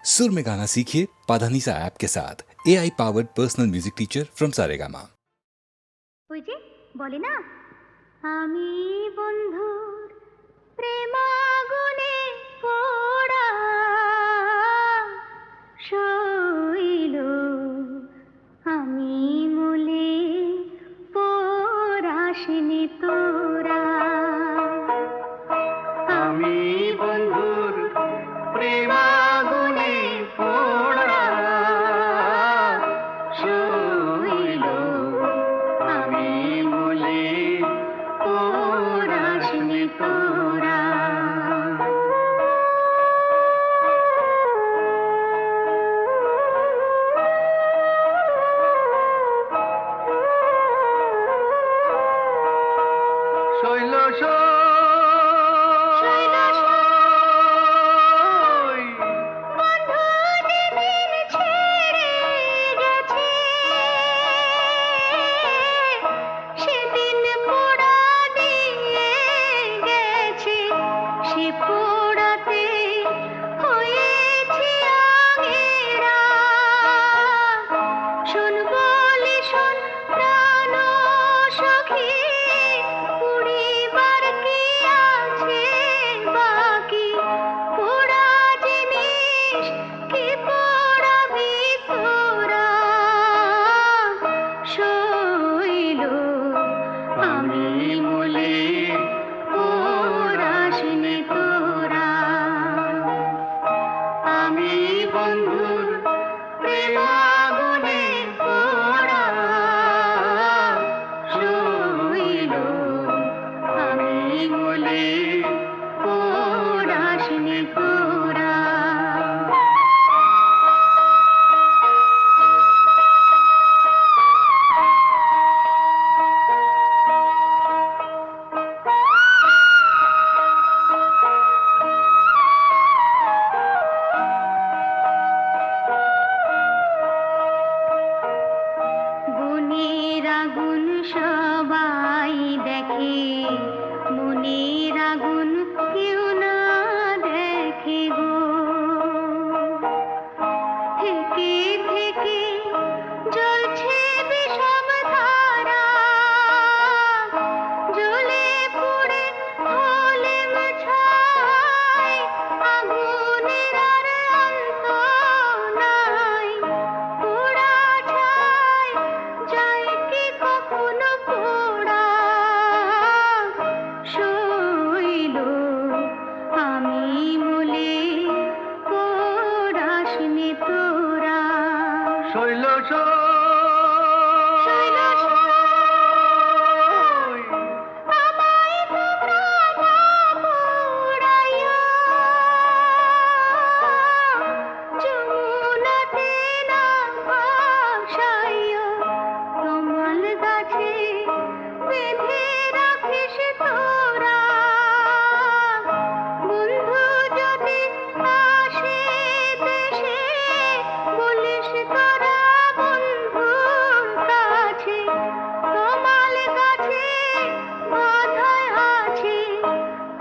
सुर में गाना सीखिए पाधानीसा ऐप के साथ। AI powered personal music teacher from Saregama. ওই যে বলে না, আমি বন্ধুর প্রেমাগুনে পোড়া শৈল, আমি মলে পরাশিনী তোরা। আমি বন্ধুর প্রেমাগুনে পোড়া শৈল, আমি মলে পরাশিনী তোরা। শৈল সবাই দেখে, মনের আগুন কেউ না দেখে গো। থেকে থেকে জ্বলছে বিষম ধারা, জ্বলে পুড়ে হলে ছাই, আগুনের আর অন্ত নাই। পোড়া ছাই যায় কি কখনো পোড়া শৈল, আমি মলে পরাশিনী তোরা। শৈল আমায় তোমরা না পোড়াইয়া, যমুনাতে না ভাসাইয়া, কমল গাছে বেঁধে রাখিস তোরা। বন্ধু যদি আসে দেশে, বলিস তোরা বন্ধুর কাছে, কমল গাছে বাঁধাই আছে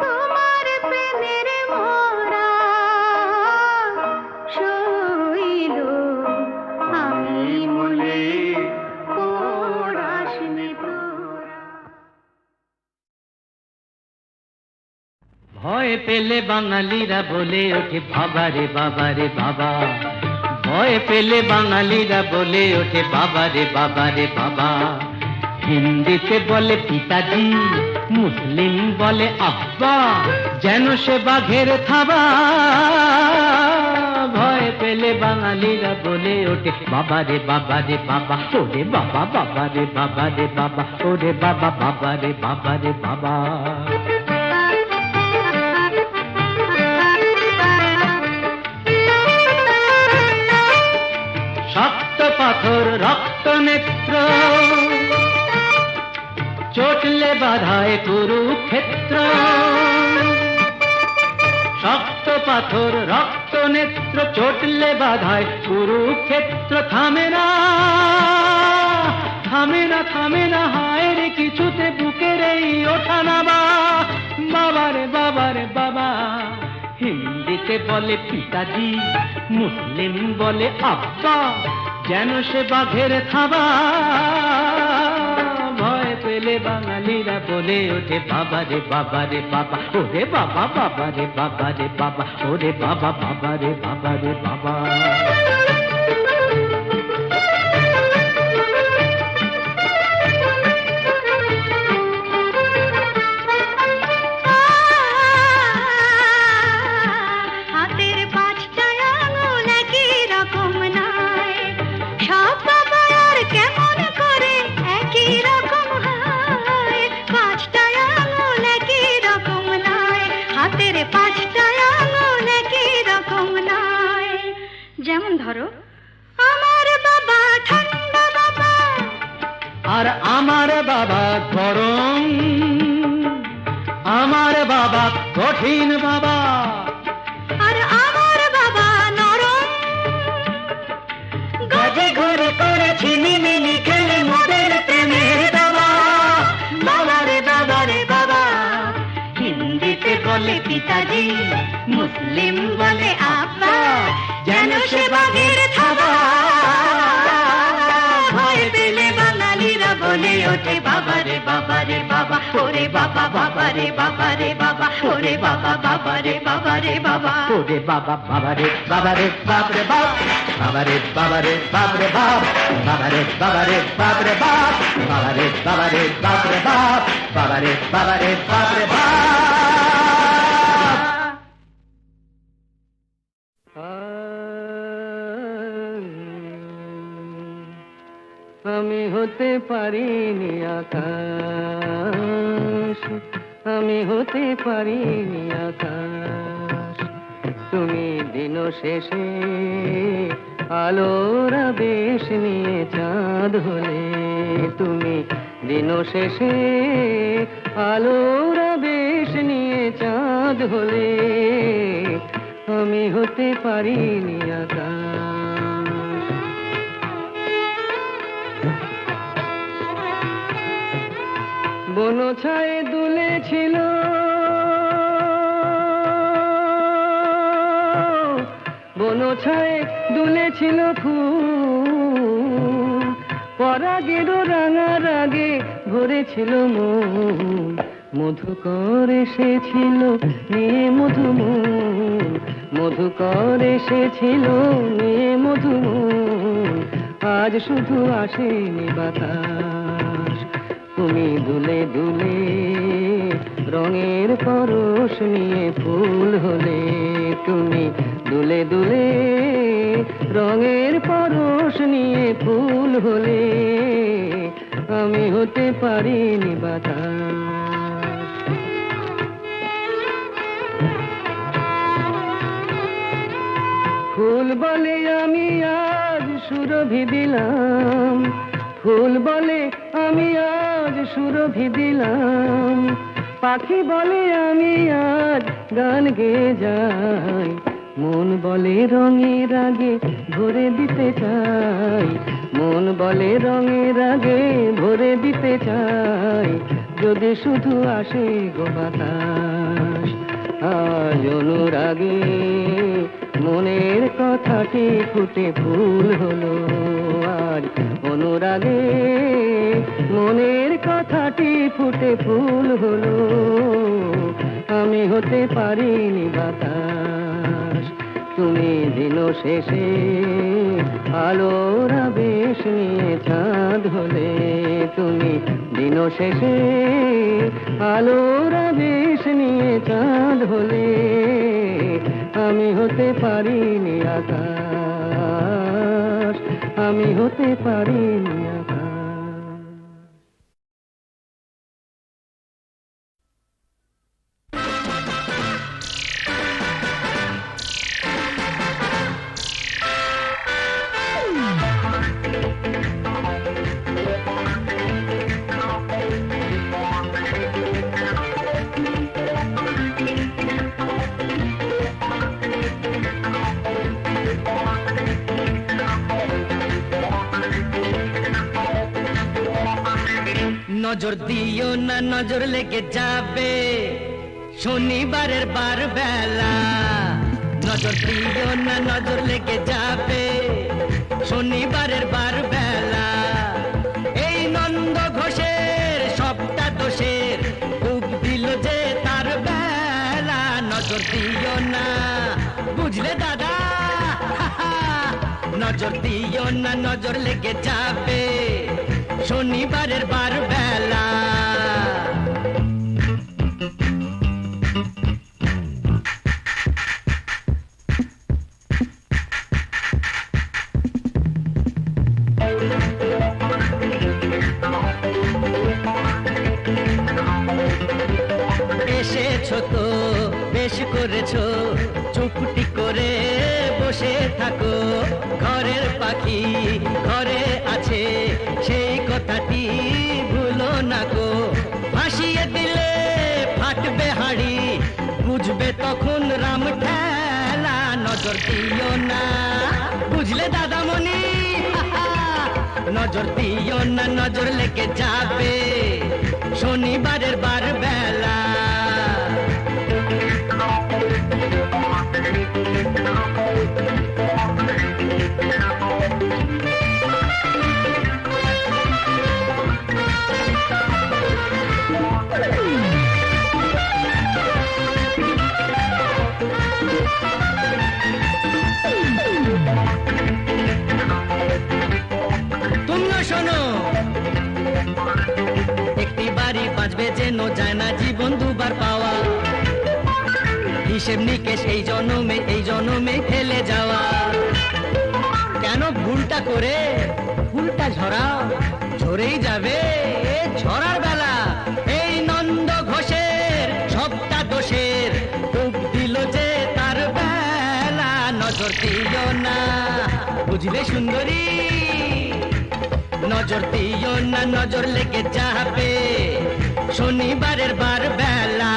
তোমার প্রেমের মোরা শৈল, আমি মলে পরাশিনী তোরা। ভয় পেলে বাঙালিরা বলে ওঠে বাবা রে বাবা রে বাবা। ভয় পেলে বাঙালিরা বলে ওঠে বাবা রে বাবা রে বাবা। হিন্দিতে বলে পিতাজি, মুসলিম বলে আব্বা, যেন সে বাঘের থাবা। ভয় পেলে বাঙালিরা বলে ওঠে বাবা রে বাবা রে বাবা। ওরে বাবা বাবা রে বাবা রে বাবা, ওরে বাবা বাবা রে বাবা রে বাবা। শক্ত পাথর রক্ত নেত্র, চটলে বাধায় কুরুক্ষেত্র। শক্ত পাথর রক্ত নেত্র, চটলে বাধায় কুরুক্ষেত্র। থামে না থামে না থামে না, হায় রে কিছুতে বুকের এই ওঠা নামা। বাবা রে বাবা রে বাবা। হিন্দি হিন্দিতে বলে পিতাজি, মুসলিম বলে আব্বা, যেন সে বাঘের থাবা। ভয় পেলে বাঙালিরা বলে ওঠে বাবা রে বাবা রে বাবা, ওরে বাবা বাবা রে বাবা রে বাবা, ওরে বাবা বাবা রে বাবা রে বাবা। হাতের পাঁচটা আঙুল একই রকম নয়, সব বাবা আর কেমন করে একই রকম হয়। পাঁচটা আঙুল একই রকম নয়, হাতের পাঁচটা আঙুল একই রকম নয়। যেমন ধরো, আমার বাবা ঠান্ডা বাবা, আর আমার বাবা গরম, আমার বাবা কঠিন বাবা, আর আমার বাবা নরম। গজে ঘরে করেছি মিমিনি খেলে মোদের প্রেমের দাবা। বাবা রে বাবা রে বাবা, হিন্দিতে বলে পিতাজি, মুসলিম বলে আব্বা, যেন সে বাঘের থাবা। ভয় পেলে বাঙালিরা বলে ওঠে বাবা রে বাবা রে বাবা, ওরে বাবা বাবা রে বাবা রে বাবা, ওরে বাবা বাবা রে বাবা রে বাবা, ওরে বাবা বাবা রে বাবা রে বাপ রে বাপ, বাবা রে বাবা রে বাপ রে বাপ, বাবা রে বাবা রে বাপ রে বাপ, বাবা রে বাবা রে বাপ রে বাপ, বাবা রে বাবা রে বাপ রে বাপ। আমি হতে পারিনি আকাশ, আমি হতে পারিনি আকাশ, তুমি দিন শেষে আলোর আবেশ নিয়ে চাঁদ হলে, তুমি দিন শেষে আলোর আবেশ নিয়ে চাঁদ হলে, আমি হতে পারিনি আকাশ। বনছায়ে দুলেছিল বনছায়ে দুলেছিল ফুল, পরাগেরও রাঙা রাগে ভরেছিল মন, মধুকর এসেছিল নিয়ে মধুমন, মধুকর এসেছিল নিয়ে মধুমন, আজ শুধু আসেনি বাতাস। তুমি দুলে দুলে রঙের পরশ নিয়ে ফুল হলে, তুমি দুলে দুলে রঙের পরশ নিয়ে ফুল হলে, আমি হতে পারিনি বাতাস। ফুল বলে আমি আজ সুরভি দিলাম, ফুল বলে আমি আজ সুরভি দিলাম, পাখি বলে আমি আজ গান গেয়ে যাই, মন বলে রঙের আগে ভরে দিতে চাই, মন বলে রঙের আগে ভরে দিতে চাই, যদি শুধু আসে গো বাতাস। আজ অনুরাগে মনের কথাটি ফুটে ফুল হলো, আজ অনুরাগে মনের কথাটি ফুটে ফুল হলো, আমি হতে পারিনি বাতাস। তুমি দিন শেষে আলোর আবেশ নিয়ে চাঁদ হলে, তুমি দিন শেষে আলোর আবেশ নিয়ে চাঁদ হলে, আমি হতে পারিনি আকাশ, আমি হতে পারিনি আকাশ। নজর দিও না, নজর লেগে যাবে শনিবারের বার বেলা, নজর দিও না নজর লেগে যাবে শনিবারের বার বেলা এই নন্দ ঘোষের সবটা দোষের খুব দিল যে তার বেলা নজর দিও না বুঝলে দাদা নজর দিও না নজর লেগে যাবে শনিবারের বার বেলা এসেছো তো বেশ করেছো চুপটি করে বসে থাকো ঘরের পাখি ঘরে আছে সেই কথাটি ভুলো না গো ভাসিয়ে দিলে ফাটবে হাড়ি বুঝবে তখন রাম ঠেলা নজর দিও না বুঝলে দাদামণি নজর দিও না নজর লেগে যাবে শনিবারের বার বেলা তুমিও শোনো একটি বাড়ি বাঁচবে যেন যায় না জীবন দুবার পাওয়া হিসেব নিকেশ এই জনমে ফেলে যাওয়া কেন ভুলটা করে ফুলটা ঝরাও ঝরেই যাবে ঝরার বেলা এই নন্দ ঘোষের সবটা দোষের খুব দিল যে তার বেলা নজর দিও না বুঝলে সুন্দরী নজর দিও না নজর লেগে যাবে শনিবারের বার বেলা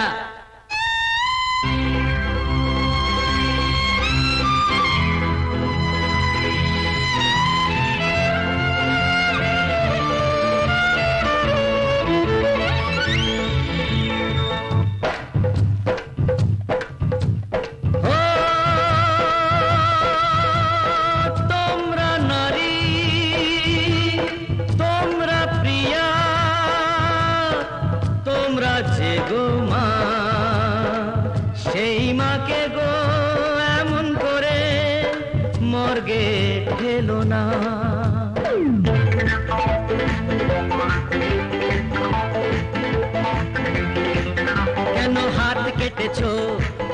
কেন হাত কেটেছো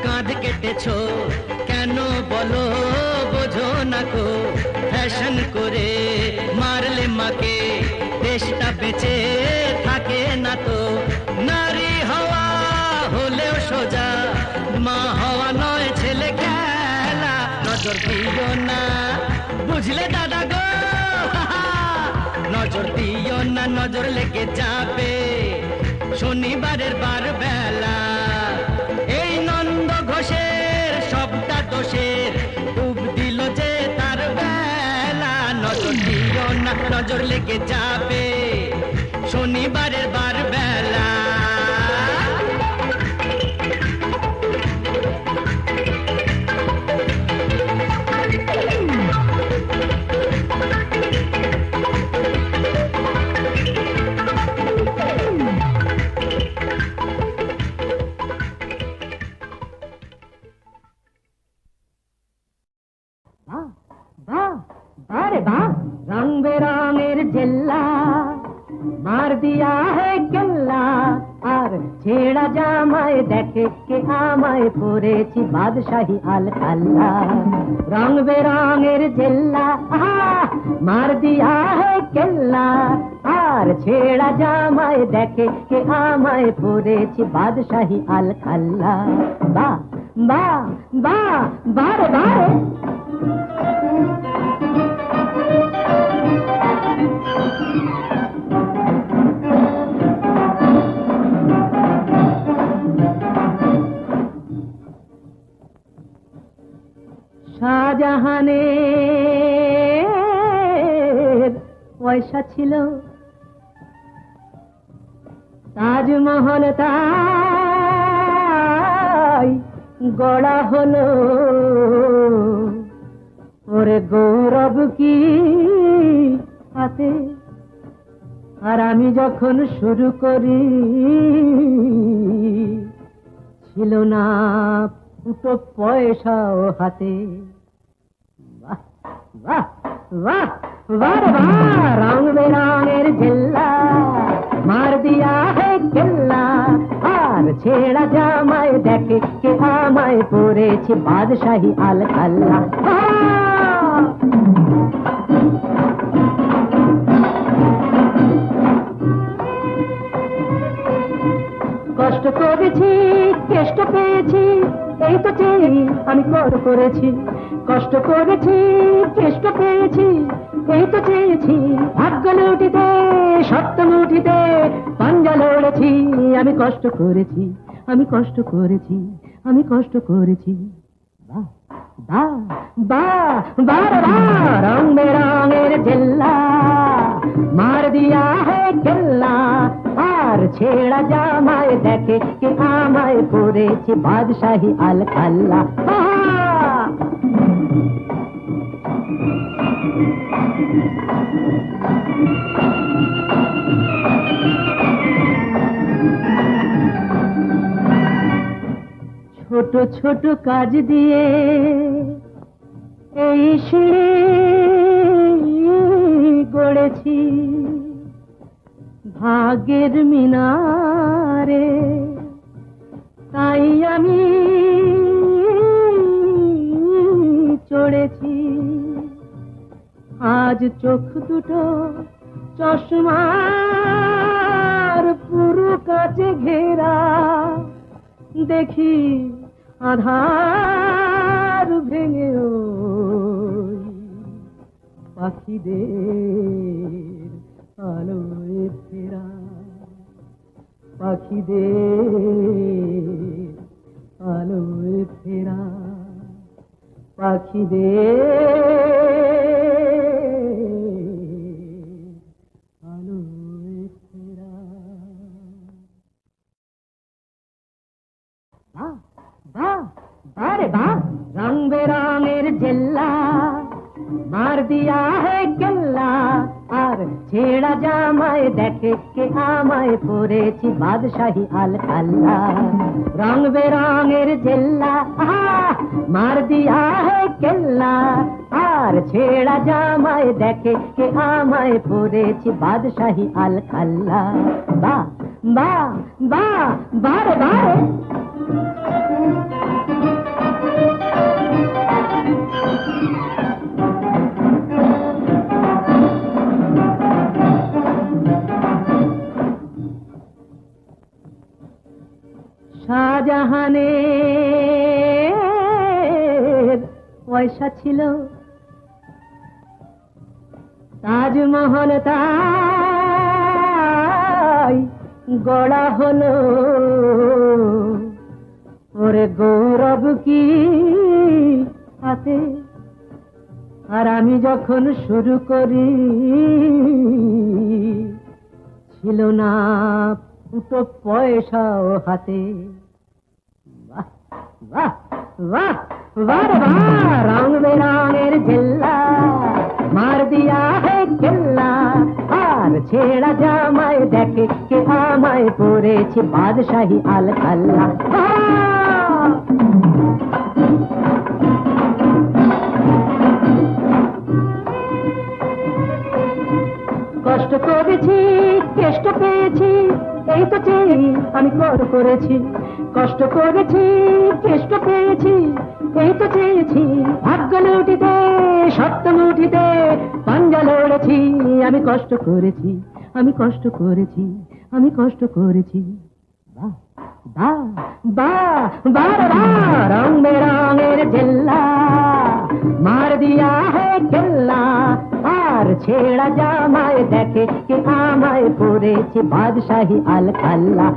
কাঁধ কেটেছো কেন বলো বোঝো না কো ফ্যাশন করে মারলে মাকে দেশটা বেঁচে থাকে না তো নারী হওয়া হলেও সোজা মা হওয়া নয় ছেলে খেলা নজর দিও না বুঝলে দাদা গো নজর দিও না নজর লেগে যাবে শনিবারের বার বেলা এই নন্দ ঘোষের সবটা দোষের খুব দিল যে তার বেলা নজর দিও না নজর লেগে যাবে শনিবারের বার বেলা रंग बेरंगेर जिल्ला मार दिया है केल्ला আর ছেড়া জামায় দেখে কে আমায় পরেছি বাদশাহী আল কাল্লা রং বেরঙের জেল্লা মার দিয়া হে কেল্লা আর ছেড়া জামায় দেখে কে আমায় পরেছি বাদশাহী আল কাল্লা বা বা বা বারে বারে শাহজাহানের পয়সা ছিল তাজমহল তাই গড়া হলো ওরে গৌরব কি হাতে, আর আমি যখন শুরু করি ছিল না ফুটো পয়সাও হাতে। বাহ বাহ বাহ বাহ রে বাহ, রং বেরঙের জেল্লা মার দিয়া হে কেল্লা, আর ছেড়া জামায় দেখে কে আমায় পড়েছে বাদশাহী আল খাল্লা। কষ্ট করেছি কেষ্ট পেয়েছি, এই তো চেয়ে আমি কর করেছি। কষ্ট করেছি কেষ্ট পেয়েছি, এই তো চেয়েছি। ভাগ্য লুটিতে সত্য মুঠিতে পাঞ্জা লড়েছি। আমি কষ্ট করেছি, আমি কষ্ট করেছি, আমি কষ্ট করেছি। বাহ বাহ বাহ বাহ রে বাহ, রং বেরঙের জেল্লা মার দিয়া হে কেল্লা, আর ছেড়া জামায় দেখে কে আমায় পড়েছে বাদশাহী আল খাল্লা। ছোট ছোট কাজ দিয়ে এই সিঁড়ি গড়েছি, ভাগ্যের মিনারে তাই আমি চড়েছি। আজ চোখ দুটো চশমার পুরো কাছে ঘেরা, দেখি আধার ভেঙে ওই পাখিদের আলোয় ফেরা, পাখিদের আলোয় ফেরা, পাখিদের আলোয় ফেরা। বাহ বাহ বাহ রে বাহ, রং বেরঙের জেল্লা মার দিয়া হে কেল্লা, আর ছেড়া জামায় দেখে কে আমায় পড়েছি বাদশাহী আল খাল্লা। রং বেরঙের জেল্লা মার দিয়া হে কেল্লা, আর ছেড়া জামায় দেখে কে আমায় পড়েছি বাদশাহী আল খাল্লা। বাহ বাহ বাহ বাহ রে বাহ রে। শাহজাহানের পয়সা ছিল, তাজমহল তাই গড়া হলো ওরে গৌরব কি হাতে, আর আমি যখন শুরু করি ছিল না ফুটো পয়সাও হাতে। বাহ বাহ বাহ বাহ রে বাহ, রং বেরঙের জেল্লা মার দিয়া হে কেল্লা, আর ছেড়া জামায় দেখে কে আমায় পড়েছে বাদশাহী আল খাল্লা। কষ্ট করেছি কেষ্ট পেয়েছি, এই তো চেয়ে আমি কর করেছি। কষ্ট করেছি কেষ্ট পেয়েছি, এই তো চেয়েছি। ভাগ্য লুটিতে সত্য মুঠিতে পাঞ্জা লড়েছি। আমি কষ্ট করেছি, আমি কষ্ট করেছি, আমি কষ্ট করেছি। বাহ বাহ বাহ বাহ বাহ, রং বেরঙের জেল্লা মার দিয়া হে কেল্লা, আর ছেড়া জামায় দেখে কে আমায় পড়েছে বাদশাহী আল খাল্লা।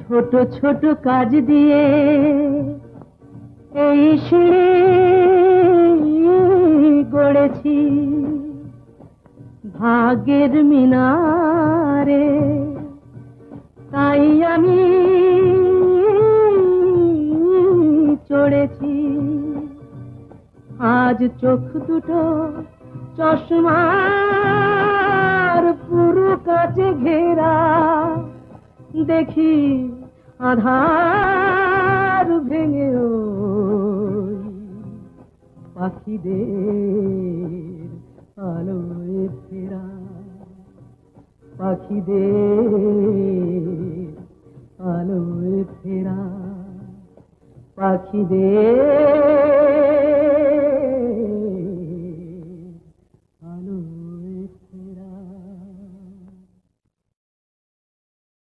ছোট ছোট কাজ দিয়ে এই সিঁড়ি চড়েছি ভাগ্যের মিনারে, তাই আমি চড়েছি। আজ চোখ দুটো চশমার পুরো কাছে ঘেরা, দেখি আধার ভেঙে ওই পাখিদের আলোয় ফেরা, পাখিদের আলোয় ফেরা, পাখিদের